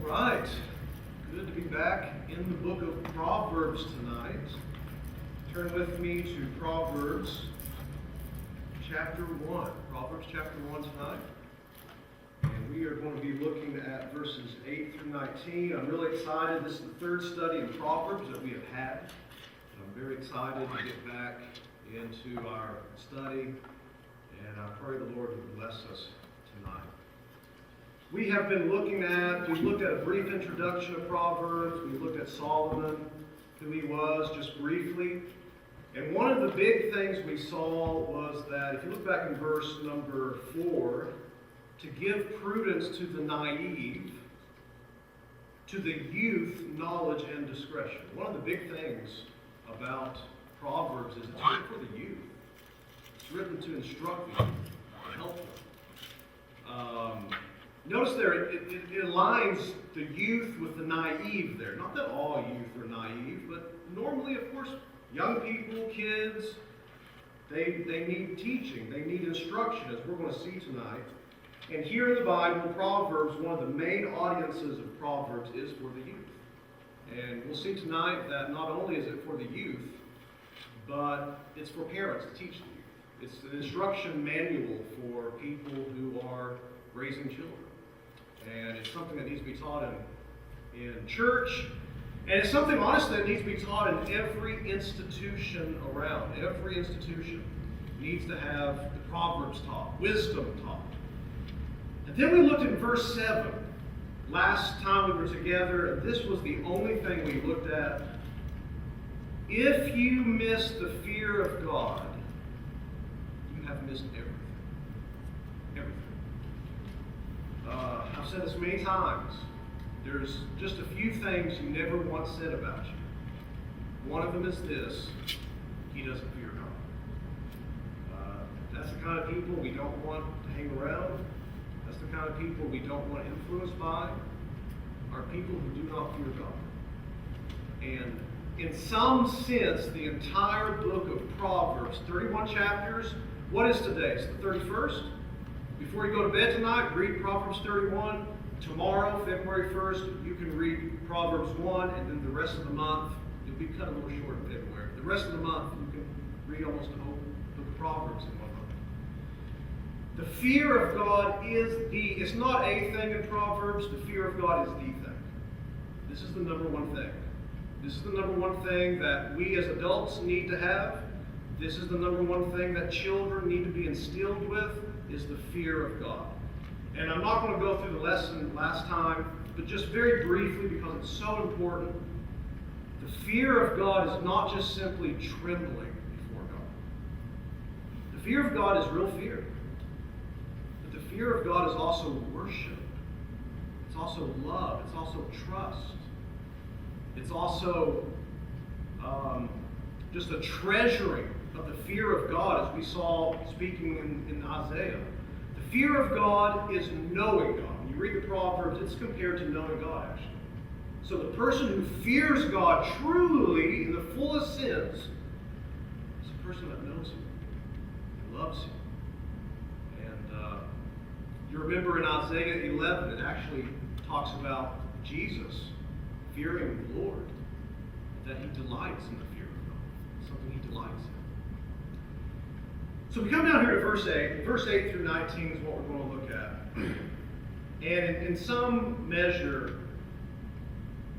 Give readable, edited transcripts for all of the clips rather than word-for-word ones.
Right. Good to be back in the book of Proverbs tonight. Turn with me to Proverbs chapter 1. Proverbs chapter 1 tonight. And we are going to be looking at verses 8 through 19. I'm really excited. This is the third study in Proverbs that we have had. I'm very excited to get back into our study. And I pray the Lord will bless us tonight. We have been we've looked at a brief introduction of Proverbs. We looked at Solomon, who he was, just briefly. And one of the big things we saw was that, if you look back in verse number 4, to give prudence to the naive, to the youth, knowledge and discretion. One of the big things about Proverbs is it's written for the youth. It's written to instruct the youth, to help them. Notice there, it aligns the youth with the naive there. Not that all youth are naive, but normally, of course, young people, kids, they need teaching. They need instruction, as we're going to see tonight. And here in the Bible, Proverbs, one of the main audiences of Proverbs is for the youth. And we'll see tonight that not only is it for the youth, but it's for parents to teach the youth. It's an instruction manual for people who are raising children. And it's something that needs to be taught in church. And it's something, honestly, that needs to be taught in every institution around. Every institution needs to have the Proverbs taught, wisdom taught. And then we looked at verse 7. Last time we were together, and this was the only thing we looked at. If you miss the fear of God, you have missed everything. Everything. I've said this many times. There's just a few things you never want said about you. One of them is this: he doesn't fear God. That's the kind of people we don't want to hang around. That's the kind of people we don't want influenced by, are people who do not fear God. And in some sense, the entire book of Proverbs, 31 chapters, what is today? It's the 31st. Before you go to bed tonight, read Proverbs 31. Tomorrow, February 1st, you can read Proverbs 1, and then the rest of the month, you'll be cut a little short in February. The rest of the month, you can read almost the whole book of Proverbs in 1 month. The fear of God it's not a thing in Proverbs, the fear of God is the thing. This is the number one thing. This is the number one thing that we as adults need to have. This is the number one thing that children need to be instilled with, is the fear of God. And I'm not going to go through the lesson last time, but just very briefly, because it's so important. The fear of God is not just simply trembling before God. The fear of God is real fear. But the fear of God is also worship. It's also love. It's also trust. It's also just a treasuring of the fear of God, as we saw speaking in Isaiah. The fear of God is knowing God. When you read the Proverbs, it's compared to knowing God, actually. So the person who fears God truly, in the fullest sense, is a person that knows Him and loves Him. And you remember in Isaiah 11, it actually talks about Jesus fearing the Lord, that He delights in the fear of God. It's something He delights in. So we come down here to verse 8. Verse 8 through 19 is what we're going to look at. And in some measure,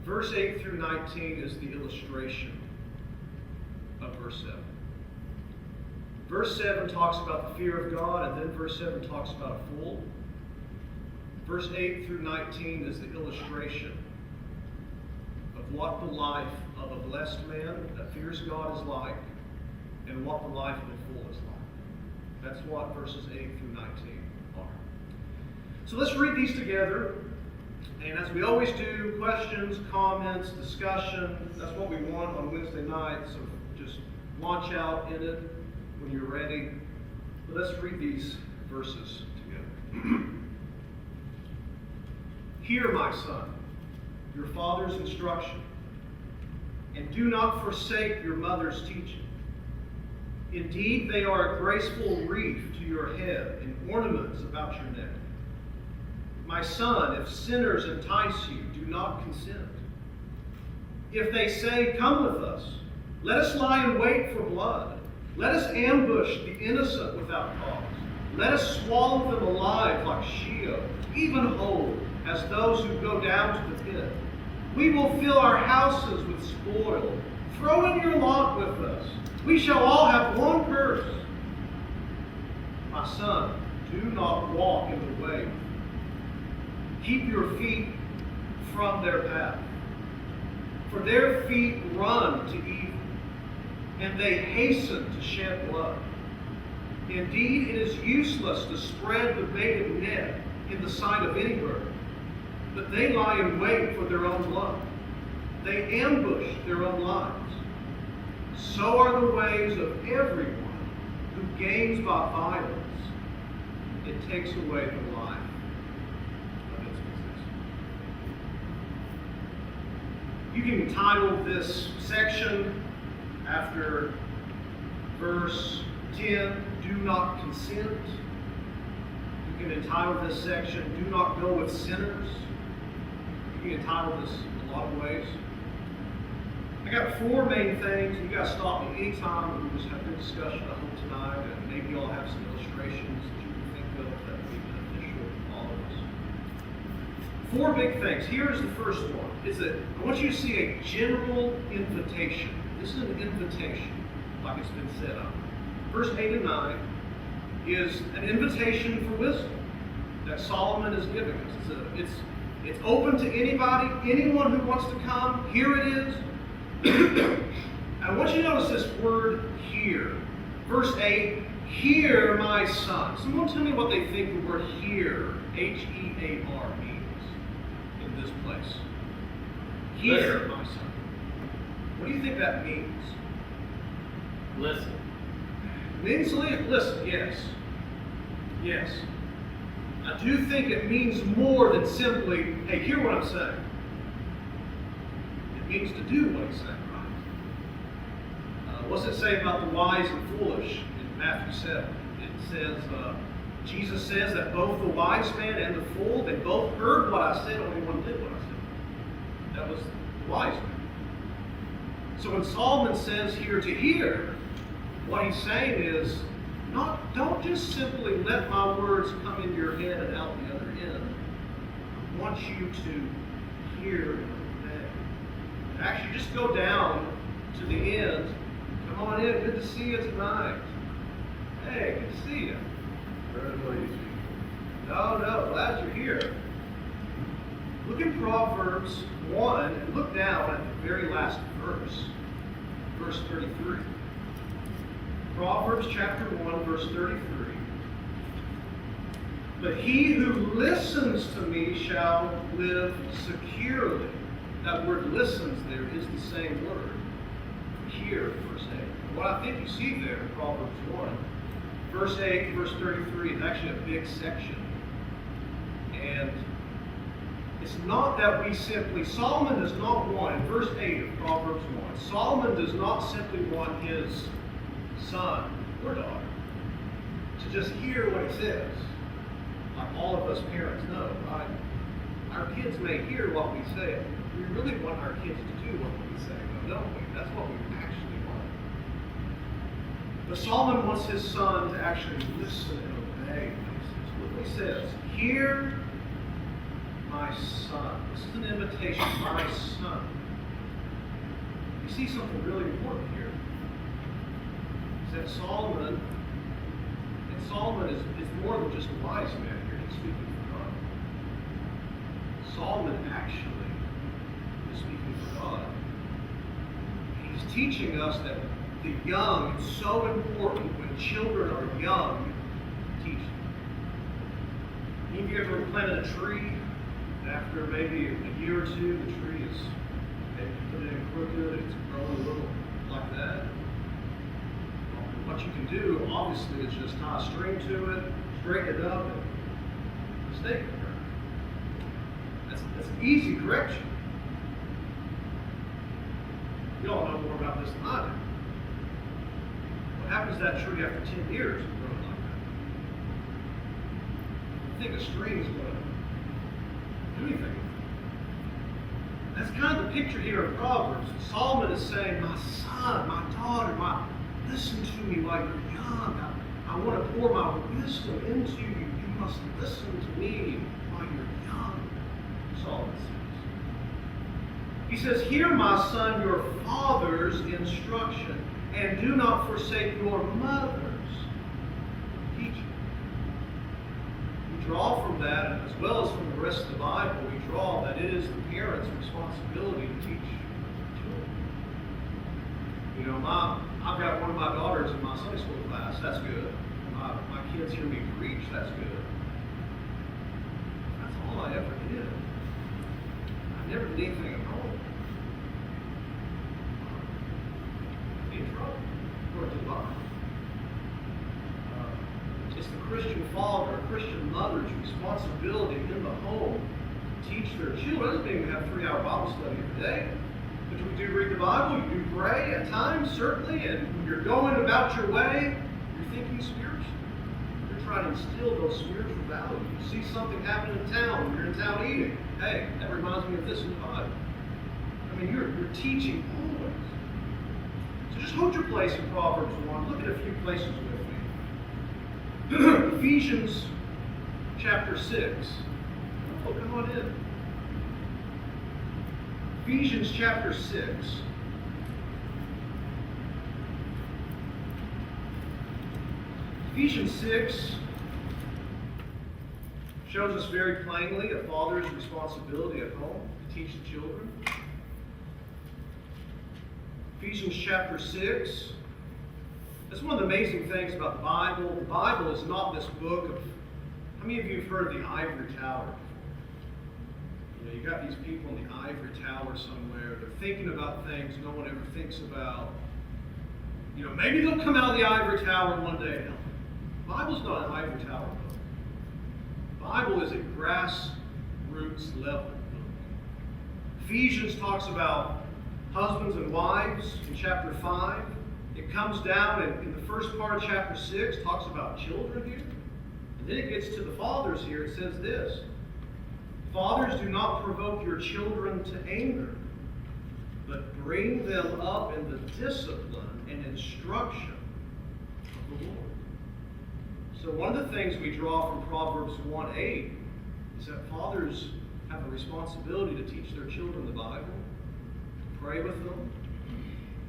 verse 8 through 19 is the illustration of verse 7. Verse 7 talks about the fear of God, and then verse 7 talks about a fool. Verse 8 through 19 is the illustration of what the life of a blessed man that fears God is like, and what the life of a fool is like. That's what verses 8 through 19 are. So let's read these together. And as we always do, questions, comments, discussion, that's what we want on Wednesday night. So just launch out in it when you're ready. But let's read these verses together. Hear, my son, your father's instruction, and do not forsake your mother's teaching. Indeed, they are a graceful wreath to your head and ornaments about your neck. My son, if sinners entice you, do not consent. If they say, come with us, let us lie in wait for blood. Let us ambush the innocent without cause. Let us swallow them alive like Sheol, even whole, as those who go down to the pit. We will fill our houses with spoil. Throw in your lot with us. We shall all have one purse. My son, do not walk in the way. Keep your feet from their path. For their feet run to evil, and they hasten to shed blood. Indeed, it is useless to spread the baited net in the sight of any bird, but they lie in wait for their own blood. They ambush their own lives. So are the ways of everyone who gains by violence. It takes away the life of its possessor. You can title this section after verse 10, do not consent. You can entitle this section, do not go with sinners. You can entitle this in a lot of ways. I got four main things. You guys stop me anytime and we just have a good discussion I hope tonight, and maybe you'll have some illustrations that you can think of that would be beneficial to all of us. Four big things. Here's the first one. Is that I want you to see a general invitation. This is an invitation, like it's been set up. Verse 8 and 9 is an invitation for wisdom that Solomon is giving us. It's open to anybody, anyone who wants to come. Here it is. I want you to notice this word "hear." Verse 8, hear my son. Someone tell me what they think the word hear, H-E-A-R, means in this place. Hear my son. What do you think that means? Listen. It means listen, yes. Yes. I do think it means more than simply, hey, hear what I'm saying. It means to do what he's saying, right? What's it say about the wise and foolish in Matthew 7? It says, Jesus says that both the wise man and the fool, they both heard what I said, only one did what I said. That was the wise man. So when Solomon says here to hear, what he's saying is, don't just simply let my words come in your head and out the other end. I want you to hear and obey. Actually, just go down to the end. Come on in. Good to see you tonight. Hey, good to see you. No, glad you're here. Look in Proverbs 1 and look down at the very last verse, verse 33. Proverbs chapter 1, verse 33. But he who listens to me shall live securely. That word listens there is the same word. Hear, verse 8. What I think you see there in Proverbs 1, verse 8, verse 33 is actually a big section. And it's not that we simply, Solomon does not want, in verse 8 of Proverbs 1, Solomon does not simply want his son or daughter to just hear what he says. Like all of us parents know, right? Our kids may hear what we say. We really want our kids to do what we say, though, don't we? That's what we actually want. But Solomon wants his son to actually listen and obey. Look what he says. Hear my son. This is an invitation, my son. You see something really important here. That Solomon is more than just a wise man here. He's speaking for God. Solomon actually is speaking for God. He's teaching us that the young is so important when children are young to teach them. Any of you ever planted a tree, and after maybe a year or two, the tree is maybe put it in crooked, it's growing a little like that? What you can do, obviously, is just tie a string to it, straighten it up, and stake it. That's an easy correction. You all know more about this than I do. What happens to that tree after 10 years of growing like that? I think a string is going to do anything with it. That's kind of the picture here in Proverbs. Solomon is saying, my son, my daughter, listen to me while you're young. I want to pour my wisdom into you. You must listen to me while you're young, Solomon says. He says, hear, my son, your father's instruction, and do not forsake your mother's teaching. We draw from that, as well as from the rest of the Bible, we draw that it is the parent's responsibility to teach children. You know, I've got one of my daughters in my Sunday school class. That's good. My kids hear me preach. That's good. That's all I ever did. I never did anything at home. I'd be in trouble, according to the Bible. It's the Christian father or Christian mother's responsibility in the home to teach their children. It doesn't mean we have 3-hour Bible study every day. But we do read the Bible, you do pray at times, certainly, and when you're going about your way, you're thinking spiritually. You're trying to instill those spiritual values. You see something happen in town, when you're in town eating. Hey, that reminds me of this in the Bible. I mean, you're teaching always. So just hold your place in Proverbs 1. Look at a few places with me. Ephesians chapter 6. Oh, come on in. Ephesians chapter 6. Ephesians 6 shows us very plainly a father's responsibility at home to teach the children. Ephesians chapter 6. That's one of the amazing things about the Bible. The Bible is not this book of... How many of you have heard of the ivory tower? You know, you got these people in the ivory tower somewhere. They're thinking about things no one ever thinks about. You know, maybe they'll come out of the ivory tower one day. No. The Bible's not an ivory tower book. The Bible is a grassroots level book. Ephesians talks about husbands and wives in chapter 5. It comes down and in the first part of chapter 6 talks about children here. And then it gets to the fathers here. It says this. Fathers, do not provoke your children to anger, but bring them up in the discipline and instruction of the Lord. So one of the things we draw from Proverbs 1:8 is that fathers have a responsibility to teach their children the Bible, to pray with them,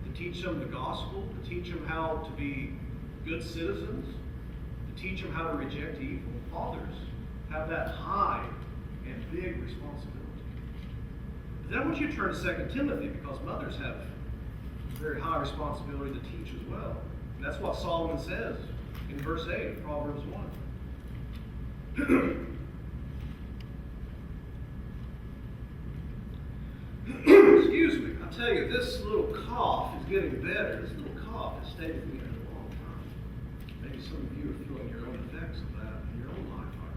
to teach them the gospel, to teach them how to be good citizens, to teach them how to reject evil. Fathers have that high and big responsibility. But then I want you to turn to 2 Timothy, because mothers have a very high responsibility to teach as well. And that's what Solomon says in verse 8 of Proverbs 1. Excuse me, I tell you, this little cough is getting better. This little cough has stayed with me for a long time. Maybe some of you are feeling your own effects of that in your own life right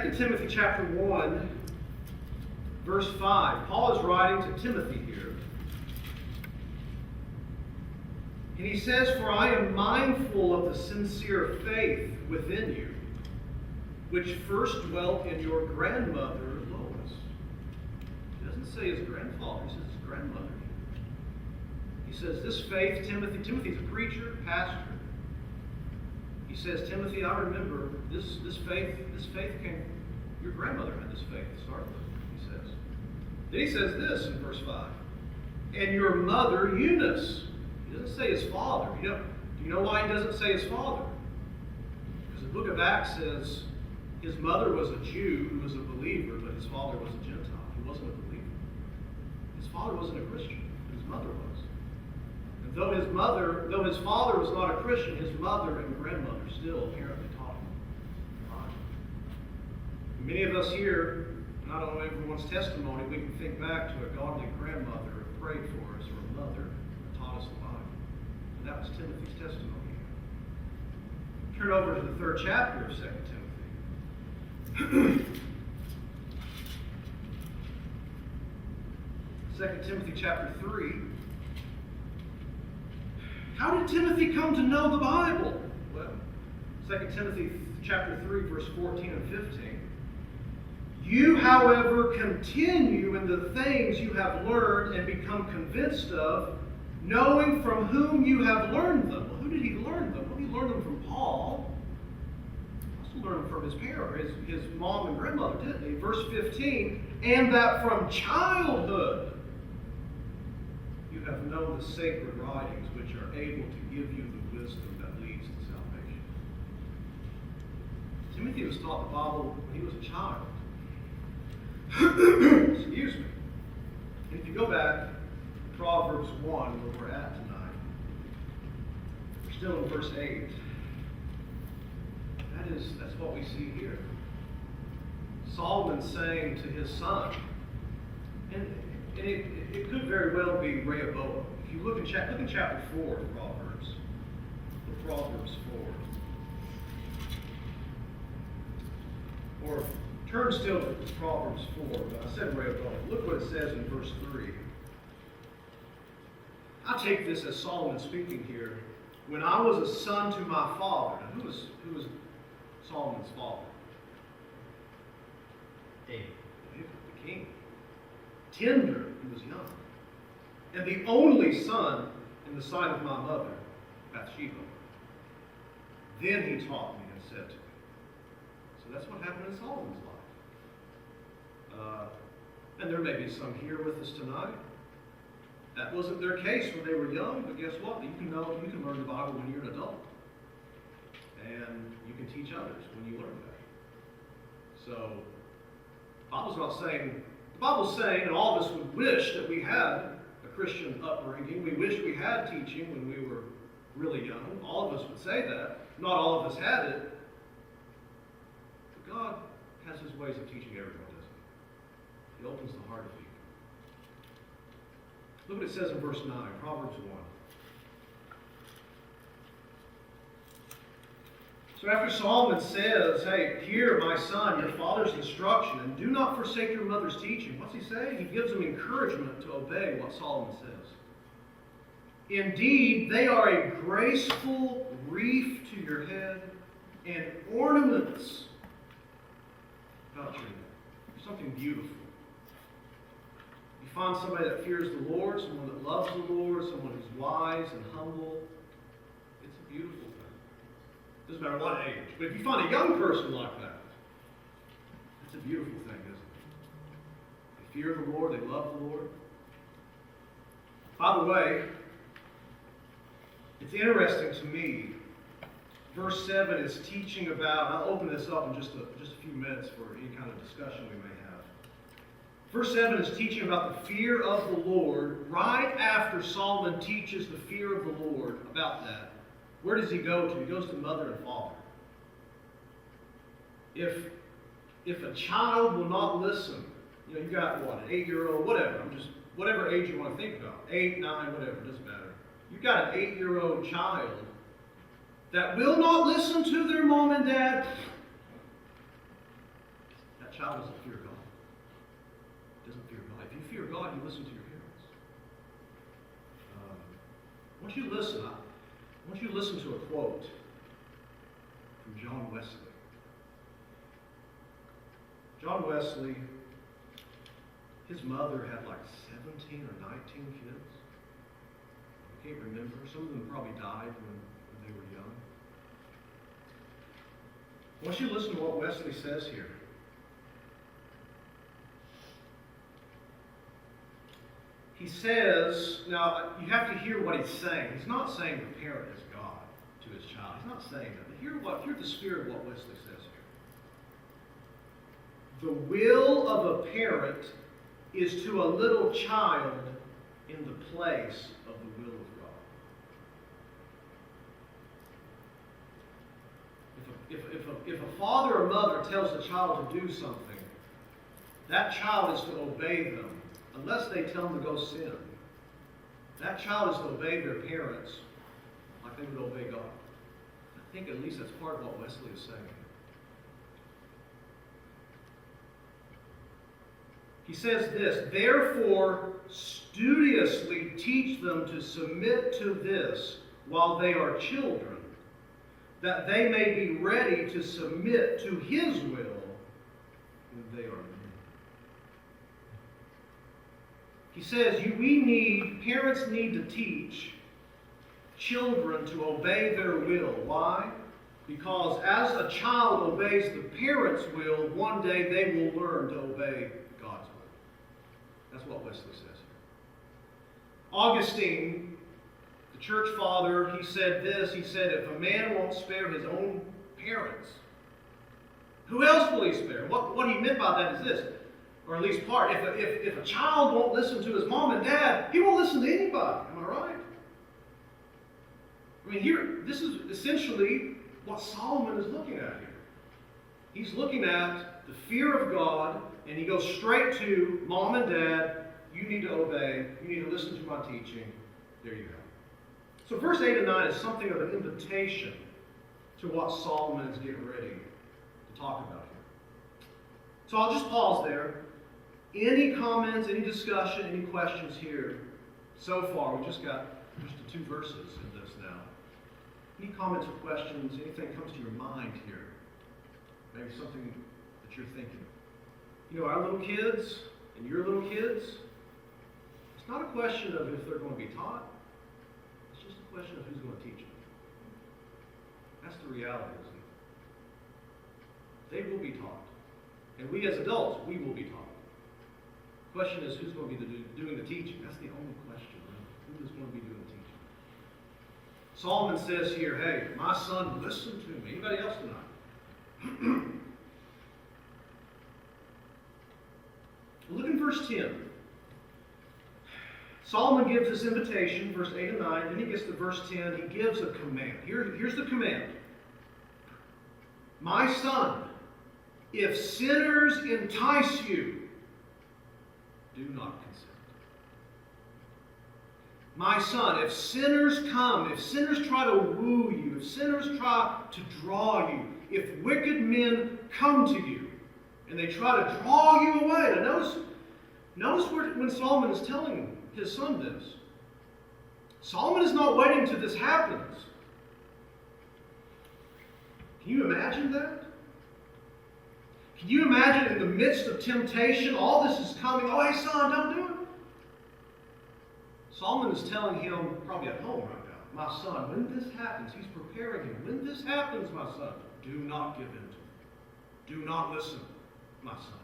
now. 2 Timothy chapter 1, verse 5. Paul is writing to Timothy here. And he says, for I am mindful of the sincere faith within you, which first dwelt in your grandmother Lois. He doesn't say his grandfather, he says his grandmother. He says, this faith, Timothy's a preacher, pastor. He says, Timothy, I remember this faith came, your grandmother had this faith to start with, he says. Then he says this in verse 5. And your mother Eunice. He doesn't say his father. Do you know why he doesn't say his father? Because the book of Acts says his mother was a Jew who was a believer, but his father was a Gentile. He wasn't a believer. His father wasn't a Christian, but his mother was. And though his father was not a Christian, his mother and grandmother still apparently taught him the Bible. Many of us here, not on everyone's testimony, we can think back to a godly grandmother who prayed for us, or a mother who taught us the Bible. And that was Timothy's testimony. Turn over to the 3rd chapter of 2 Timothy. 2 Timothy chapter 3. How did Timothy come to know the Bible? Well, 2 Timothy chapter 3, verse 14 and 15. You, however, continue in the things you have learned and become convinced of, knowing from whom you have learned them. Well, who did he learn them? Well, he learned them from Paul. He also learned them from his parents, his mom and grandmother, didn't he? Verse 15, and that from childhood you have known the sacred writings, which are able to give you the wisdom that leads to salvation. Timothy was taught the Bible when he was a child. Excuse me. If you go back to Proverbs 1, where we're at tonight, we're still in verse 8. That's what we see here. Solomon saying to his son, and it could very well be Rehoboam. If you look in chapter 4 of Proverbs, Proverbs 4. Or turn still to Proverbs 4, but I said Rehoboam. Look what it says in verse 3. I take this as Solomon speaking here. When I was a son to my father. Now, who was Solomon's father? David. David, the king. Tender, he was young. And the only son in the sight of my mother, Bathsheba. Then he taught me and said to me. So that's what happened in Solomon's life. And there may be some here with us tonight. That wasn't their case when they were young, but guess what? You can learn the Bible when you're an adult. And you can teach others when you learn that. So, the Bible's saying, and all of us would wish that we had a Christian upbringing. We wish we had teaching when we were really young. All of us would say that. Not all of us had it. But God has his ways of teaching everyone, doesn't he? He opens the heart of people. Look what it says in verse 9, Proverbs 1. So after Solomon says, hey, hear, my son, your father's instruction, and do not forsake your mother's teaching. What's he say? He gives them encouragement to obey what Solomon says. Indeed, they are a graceful wreath to your head and ornaments about your neck. Something beautiful. You find somebody that fears the Lord, someone that loves the Lord, someone who's wise and humble. It's a beautiful thing. Doesn't matter what age. But if you find a young person like that, it's a beautiful thing, isn't it? They fear the Lord, they love the Lord. By the way, it's interesting to me. Verse 7 is teaching about, I'll open this up in just a few minutes for any kind of discussion we may have. Verse 7 is teaching about the fear of the Lord. Right after Solomon teaches the fear of the Lord about that, where does he go to? He goes to mother and father. If a child will not listen, you got what, an 8-year-old, whatever age you want to think about, 8, 9, whatever, it doesn't matter. You've got an 8-year-old child that will not listen to their mom and dad. That child doesn't fear God. Doesn't fear God. If you fear God, you listen to your parents. Once you listen to a quote from John Wesley. John Wesley, his mother had like 17 or 19 kids. I can't remember. Some of them probably died when they were young. I want you to listen to what Wesley says here. He says, now you have to hear what he's saying. He's not saying the parent is God to his child. He's not saying that. But hear the spirit of what Wesley says here. The will of a parent is to a little child in the place of the will of God. If a father or mother tells the child to do something, that child is to obey them. Unless they tell them to go sin. That child is to obey their parents like they would obey God. I think at least that's part of what Wesley is saying. He says this, therefore, studiously teach them to submit to this while they are children, that they may be ready to submit to his will when they are in me. He says, parents need to teach children to obey their will. Why? Because as a child obeys the parent's will, one day they will learn to obey God's will. That's what Wesley says here. Augustine, the church father, he said this. He said, if a man won't spare his own parents, who else will he spare? What he meant by that is this, or at least part. If a child won't listen to his mom and dad, he won't listen to anybody. Am I right? I mean, here, this is essentially what Solomon is looking at here. He's looking at the fear of God, and he goes straight to mom and dad. You need to obey. You need to listen to my teaching. There you go. So verse 8 and 9 is something of an invitation to what Solomon is getting ready to talk about here. So I'll just pause there. Any comments, any discussion, any questions here so far? We just got just the 2 verses in this now. Any comments or questions, anything comes to your mind here? Maybe something that you're thinking. You know, our little kids and your little kids, it's not a question of if they're going to be taught. It's just a question of who's going to teach them. That's the reality, isn't it? They will be taught. And we as adults, we will be taught. The question is who's going to be doing the teaching. That's the only question, really. Who is going to be doing the teaching? Solomon says here, hey, my son, listen to me. Anybody else tonight? Look in verse 10. Solomon gives this invitation, verse 8 and 9. Then he gets to verse 10. He gives a command. Here's the command. My son, if sinners entice you, do not consent. My son, if sinners come, if sinners try to woo you, if sinners try to draw you, if wicked men come to you, and they try to draw you away. Now notice when Solomon is telling his son this. Solomon is not waiting till this happens. Can you imagine that? Can you imagine in the midst of temptation, all this is coming, oh, hey, son, don't do it. Solomon is telling him, probably at home right now, my son, when this happens, he's preparing him. When this happens, my son, do not give in to it. Do not listen, my son.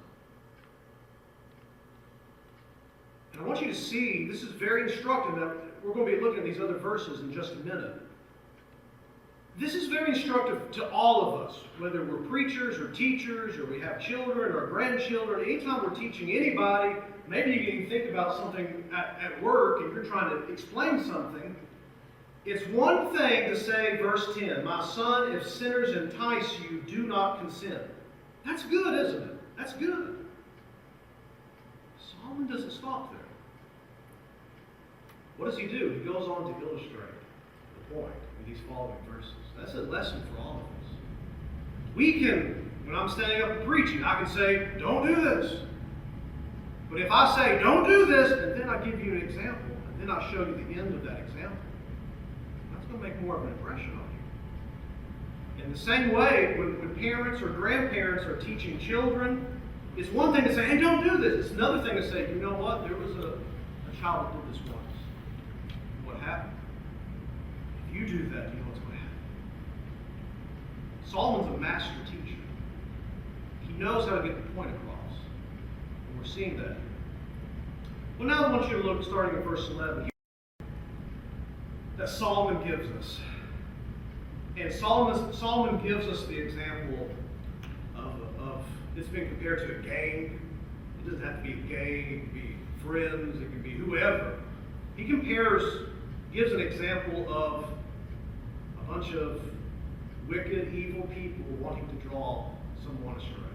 And I want you to see, this is very instructive. Now, we're going to be looking at these other verses in just a minute. This is very instructive to all of us, whether we're preachers or teachers or we have children or grandchildren. Anytime we're teaching anybody, maybe you can think about something at work and you're trying to explain something. It's one thing to say, verse 10, my son, if sinners entice you, do not consent. That's good, isn't it? That's good. Solomon doesn't stop there. What does he do? He goes on to illustrate the point in these following verses. That's a lesson for all of us. We can, when I'm standing up and preaching, I can say, don't do this. But if I say, don't do this, and then I give you an example, and then I show you the end of that example, that's going to make more of an impression on you. In the same way, when parents or grandparents are teaching children, it's one thing to say, hey, don't do this. It's another thing to say, you know what? There was a child that did this once. What happened? If you do that, you know what's going to happen. Solomon's a master teacher. He knows how to get the point across. And we're seeing that here. Well, now I want you to look, starting at verse 11, that Solomon gives us. And Solomon gives us the example of it's been compared to a gang. It doesn't have to be a gang, it can be friends, it can be whoever. He gives an example of a bunch of wicked, evil people wanting to draw someone astray.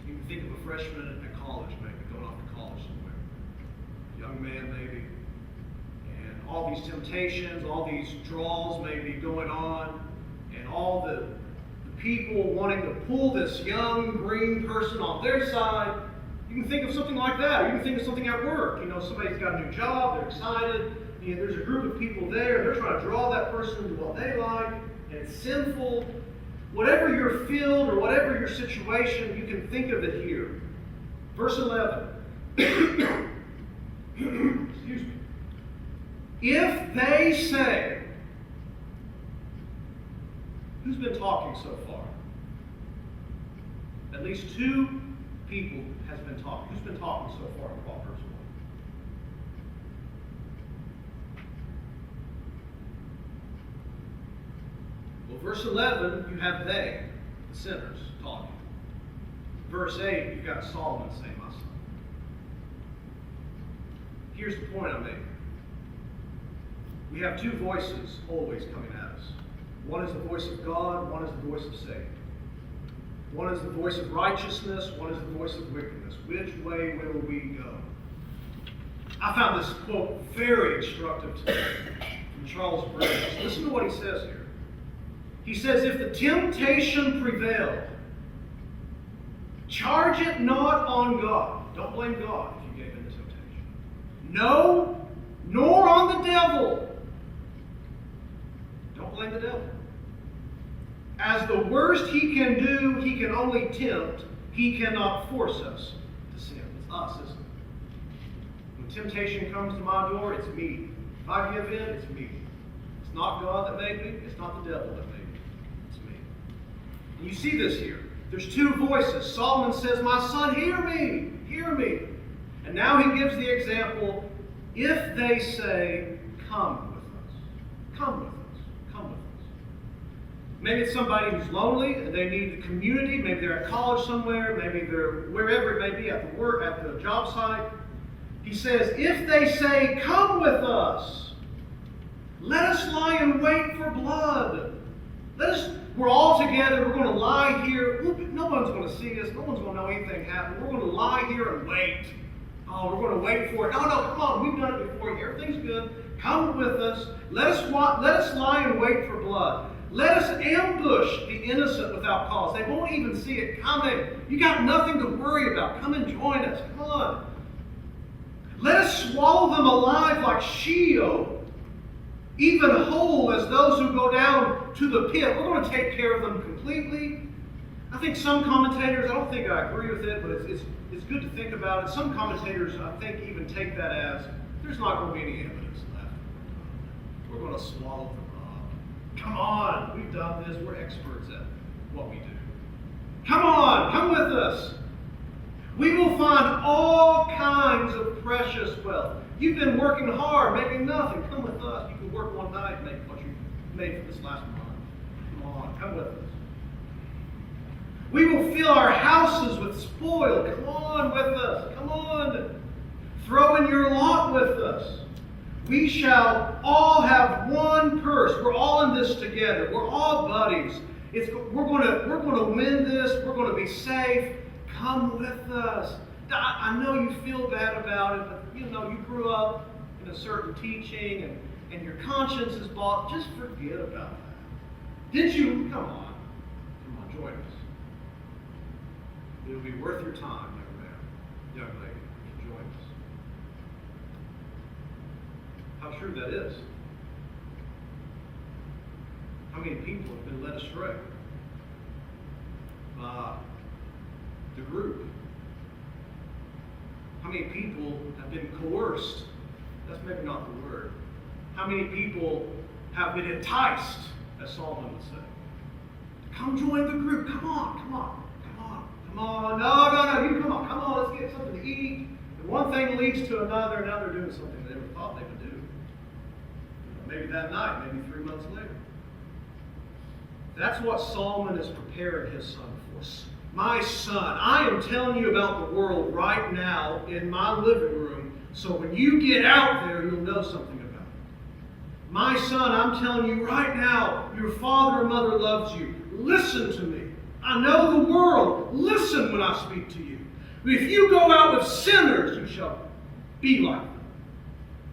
You can think of a freshman at college, maybe, going off to college somewhere. Young man, maybe. And all these temptations, all these draws may be going on, and all the people wanting to pull this young, green person on their side. You can think of something like that. Or you can think of something at work. You know, somebody's got a new job, they're excited. You know, there's a group of people there, they're trying to draw that person to what they like, and it's sinful. Whatever your field or whatever your situation, you can think of it here. Verse 11. Excuse me. If they say, who's been talking so far? At least two people has been talking. Who's been talking so far in Proverbs 1? Well, verse 11, you have they, the sinners, talking. Verse 8, you've got Solomon saying, my son. Here's the point I'm making. We have two voices always coming at us. One is the voice of God, one is the voice of Satan. One is the voice of righteousness, one is the voice of wickedness. Which way will we go? I found this quote very instructive today from Charles Bridges. Listen to what he says here. He says, if the temptation prevailed, charge it not on God. Don't blame God if you gave in to temptation. No, nor on the devil. Don't blame the devil. As the worst he can do, he can only tempt. He cannot force us to sin. It's us, isn't it? When temptation comes to my door, it's me. If I give in, it's me. It's not God that made me. It's not the devil that made me. It's me. And you see this here. There's two voices. Solomon says, my son, hear me. Hear me. And now he gives the example, if they say, come with us. Come with us. Maybe it's somebody who's lonely and they need a community. Maybe they're at college somewhere. Maybe they're wherever it may be, at the work, at the job site. He says, if they say, come with us, let us lie in wait for blood. We're all together. We're going to lie here. No one's going to see us. No one's going to know anything happened. We're going to lie here and wait. Oh, we're going to wait for it. No, come on. We've done it before. Everything's good. Come with us. Let us lie and wait for blood. Let us ambush the innocent without cause. They won't even see it coming. You got nothing to worry about. Come and join us. Come on. Let us swallow them alive like Sheol, even whole as those who go down to the pit. We're going to take care of them completely. I think some commentators, I don't think I agree with it, but it's good to think about it. Some commentators, I think, even take that as there's not going to be any evidence left. We're going to swallow them. Come on, we've done this. We're experts at what we do. Come on, come with us. We will find all kinds of precious wealth. You've been working hard, making nothing. Come with us. You can work one night and make what you made for this last month. Come on, come with us. We will fill our houses with spoil. Come on with us. Come on. Throw in your lot with us. We shall all have one purse. We're all in this together. We're all buddies. We're going to win this. We're going to be safe. Come with us. I know you feel bad about it, but you grew up in a certain teaching and your conscience is bought. Just forget about that. Did you? Come on, join us. It'll be worth your time, young man, young lady, if you join us. How true that is. How many people have been led astray by the group? How many people have been coerced? That's maybe not the word. How many people have been enticed, as Solomon would say? Come join the group. Come on. No, you come on, let's get something to eat. And one thing leads to another, and now they're doing something they never thought they would do. Maybe that night, maybe 3 months later. That's what Solomon is preparing his son for. My son, I am telling you about the world right now in my living room, so when you get out there, you'll know something about it. My son, I'm telling you right now, your father and mother loves you. Listen to me. I know the world. Listen when I speak to you. If you go out with sinners, you shall be like them.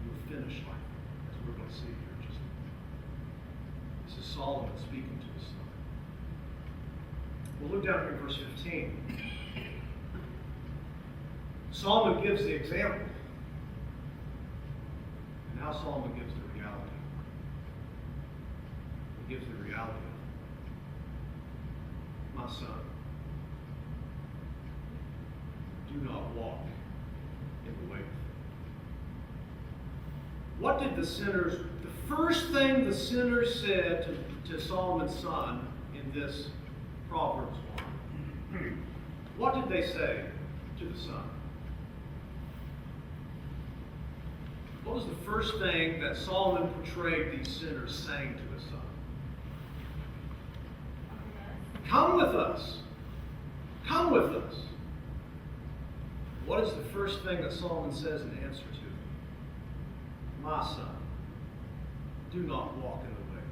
You'll finish like them. That's what we're going to see here in just a minute. This is Solomon speaking to his son. We'll look down here in verse 15. Solomon gives the example. And now Solomon gives the reality. He gives the reality of it. son, do not walk in the way. What did the first thing the sinners said to Solomon's son in this Proverbs 1? What did they say to the son? What was the first thing that Solomon portrayed these sinners saying to his son? Come with us. Come with us. What is the first thing that Solomon says in answer to them? My son, do not walk in the way.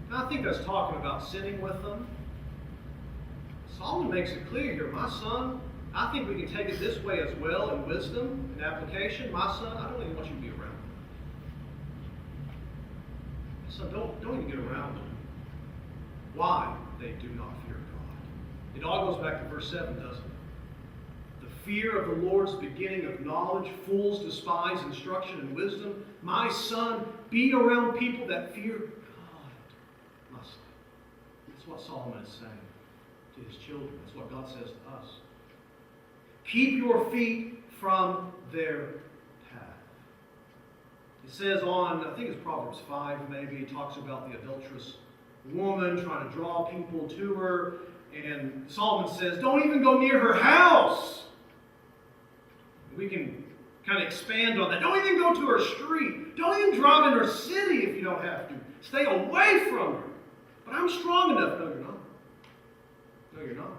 Now, I think that's talking about sitting with them. Solomon makes it clear here, my son, I think we can take it this way as well in wisdom and application. My son, I don't even want you to be around them. Son, don't even get around them. Why? They do not fear God. It all goes back to verse 7, doesn't it? The fear of the Lord is the beginning of knowledge. Fools despise instruction and wisdom. My son, be around people that fear God. My son. That's what Solomon is saying to his children. That's what God says to us. Keep your feet from their path. It says on, I think it's Proverbs 5 maybe, it talks about the adulterous woman trying to draw people to her. And Solomon says, don't even go near her house. We can kind of expand on that. Don't even go to her street. Don't even drive in her city if you don't have to. Stay away from her. But I'm strong enough. No, you're not. No, you're not.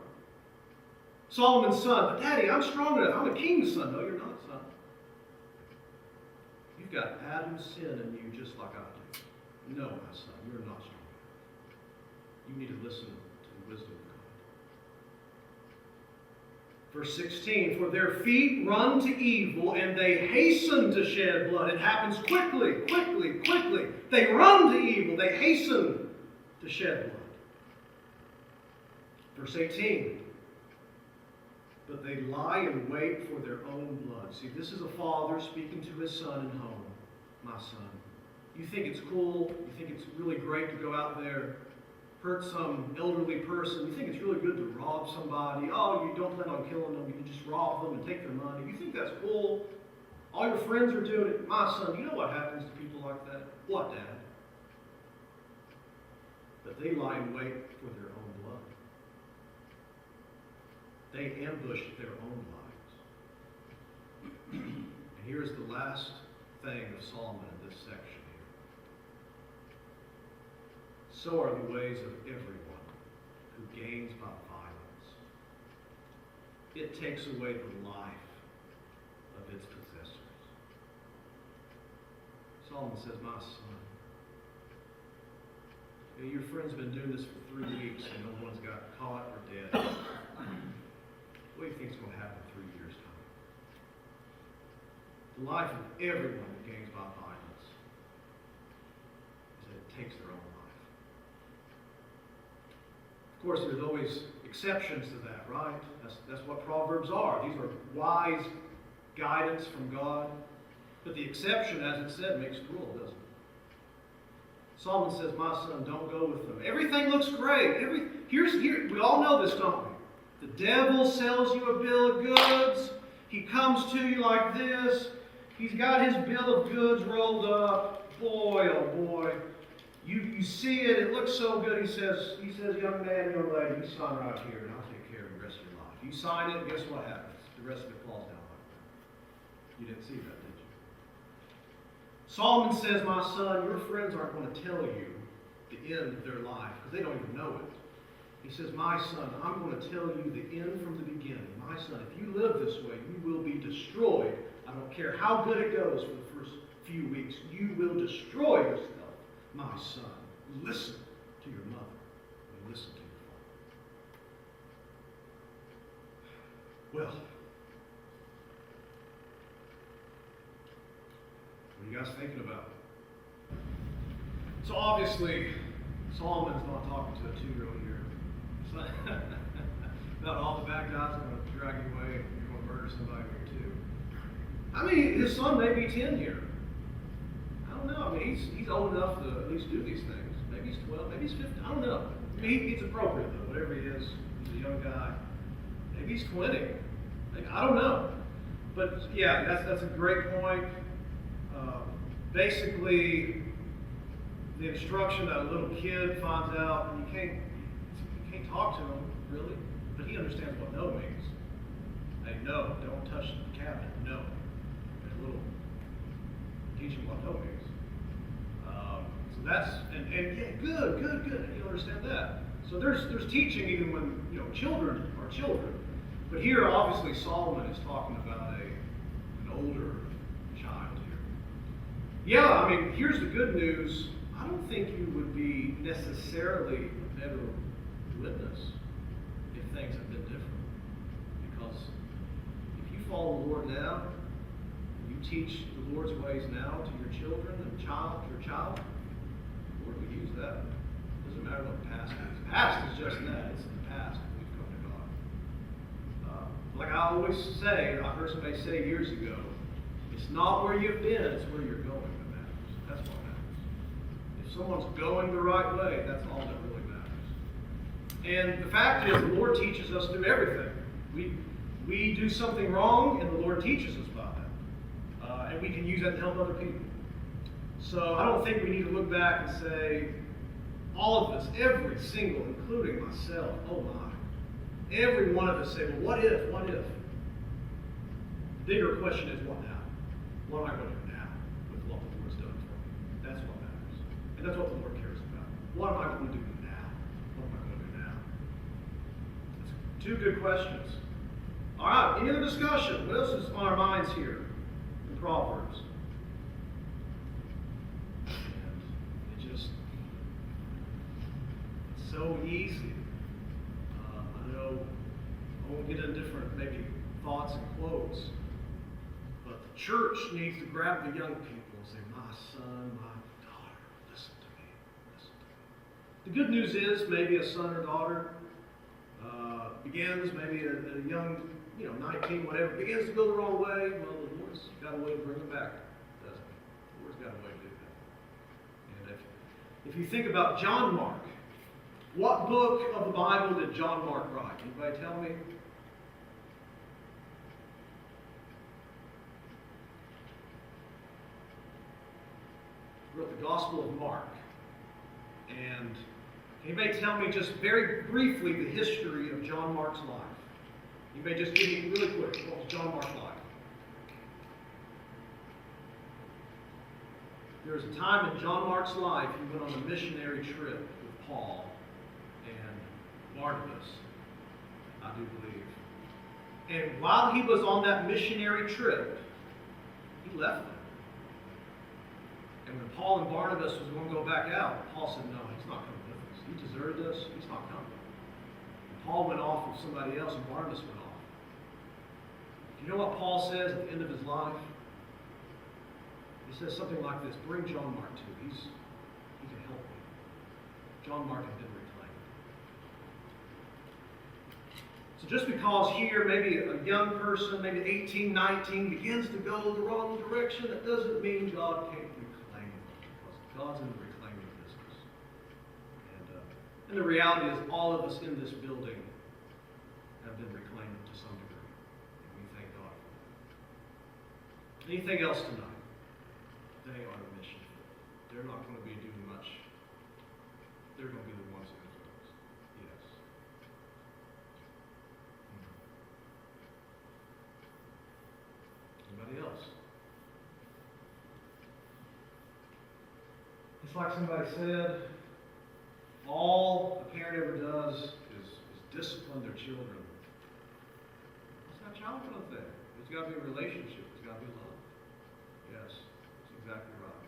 Solomon's son, but Daddy, I'm strong enough. I'm a king's son. No, you're not, son. You've got Adam's sin in you just like I do. No, my son, you're not strong enough. You need to listen to the wisdom of God. Verse 16, for their feet run to evil and they hasten to shed blood. It happens quickly, quickly, quickly. They run to evil. They hasten to shed blood. Verse 18, but they lie in wait for their own blood. See, this is a father speaking to his son in home. My son, you think it's cool, you think it's really great to go out there, hurt some elderly person, you think it's really good to rob somebody. Oh, you don't plan on killing them, you can just rob them and take their money. You think that's cool? All your friends are doing it. My son, you know what happens to people like that? What, Dad? But they lie in wait for their own blood. They ambush their own lives. And here's the last thing of Solomon in this section here. So are the ways of everyone who gains by violence. It takes away the life of its possessors. Solomon says, my son, your friend's been doing this for 3 weeks and no one's got caught or dead. What do you think is going to happen in 3 years' time? The life of everyone who gains by violence is that it takes their own life. Of course, there's always exceptions to that, right? That's what Proverbs are. These are wise guidance from God. But the exception, as it said, makes the rule, doesn't it? Solomon says, my son, don't go with them. Everything looks great. We all know this, don't we? The devil sells you a bill of goods. He comes to you like this. He's got his bill of goods rolled up. Boy, oh boy. You see it. It looks so good. He says, young man, young lady, you sign right here and I'll take care of the rest of your life. You sign it, and guess what happens? The rest of it falls down like that. You didn't see that, did you? Solomon says, my son, your friends aren't going to tell you the end of their life because they don't even know it. He says, my son, I'm going to tell you the end from the beginning. My son, if you live this way, you will be destroyed. I don't care how good it goes for the first few weeks. You will destroy yourself. My son, listen to your mother and listen to your father. Well, what are you guys thinking about? So obviously, Solomon's not talking to a 2-year-old here. Not all the bad guys are going to drag you away and you're going to murder somebody here too. I mean, his son may be 10 here. I don't know. I mean, he's old enough to at least do these things. Maybe he's 12, maybe he's 15, I don't know. I mean, he's appropriate though, whatever he is. He's a young guy. Maybe he's 20. Like, I don't know. But yeah, that's a great point. Basically, the instruction that a little kid finds out, you can't talk to him really, but he understands what no means. Hey, no, don't touch the cabinet. No. There's a little teach him what no means. So that's and yeah, good. You understand that. So there's teaching even when children are children. But here, obviously, Solomon is talking about an older child here. Yeah, I mean, here's the good news. I don't think you would be necessarily a better witness if things have been different. Because if you follow the Lord now, you teach the Lord's ways now to your children and your child, the Lord would use that. It doesn't matter what the past is. The past is just that. It's the past that we've come to God. Like I always say, I heard somebody say years ago, it's not where you've been, it's where you're going that matters. That's what matters. If someone's going the right way, that's all that really matters. And the fact is, the Lord teaches us through everything. We do something wrong, and the Lord teaches us about that. And we can use that to help other people. So I don't think we need to look back and say, all of us, every single, including myself, oh my, every one of us say, well, what if? The bigger question is, what now? What am I going to do now with what the Lord's done for me? That's what matters. And that's what the Lord cares about. What am I going to do now? What am I going to do now? That's two good questions. All right, any other discussion? What else is on our minds here in Proverbs? And it's so easy. I know I won't get into different maybe thoughts and quotes, but the church needs to grab the young people and say, my son, my daughter, listen to me. The good news is maybe a son or daughter begins, maybe a young, 19, whatever, begins to go the wrong way. Well, the Lord's got a way to bring them back, doesn't he? The Lord's got a way to do that. And if you think about John Mark, what book of the Bible did John Mark write? Anybody tell me? He wrote the Gospel of Mark. And anybody tell me just very briefly the history of John Mark's life? Anybody just give me really quick, what was John Mark's life? There was a time in John Mark's life he went on a missionary trip with Paul and Barnabas, I do believe. And while he was on that missionary trip, he left them. And when Paul and Barnabas was going to go back out, Paul said, no, he's not coming with us. He deserted us. He's not coming. And Paul went off with somebody else, and Barnabas went off. You know what Paul says at the end of his life? He says something like this, bring John Mark too. He can help me. John Mark had been reclaimed. So just because here maybe a young person, maybe 18, 19, begins to go the wrong direction, that doesn't mean God can't reclaim them. Because God's in the reclaiming business. And the reality is all of us in this building have been reclaimed to some degree. And we thank God for that. Anything else tonight? They are the mission. They're not going to be doing much. They're going to be the ones who influence. Yes. Anybody else? It's like somebody said, all a parent ever does is discipline their children. What's that child going to think? There's got to be a relationship. There's got to be love. Yes. Exactly right.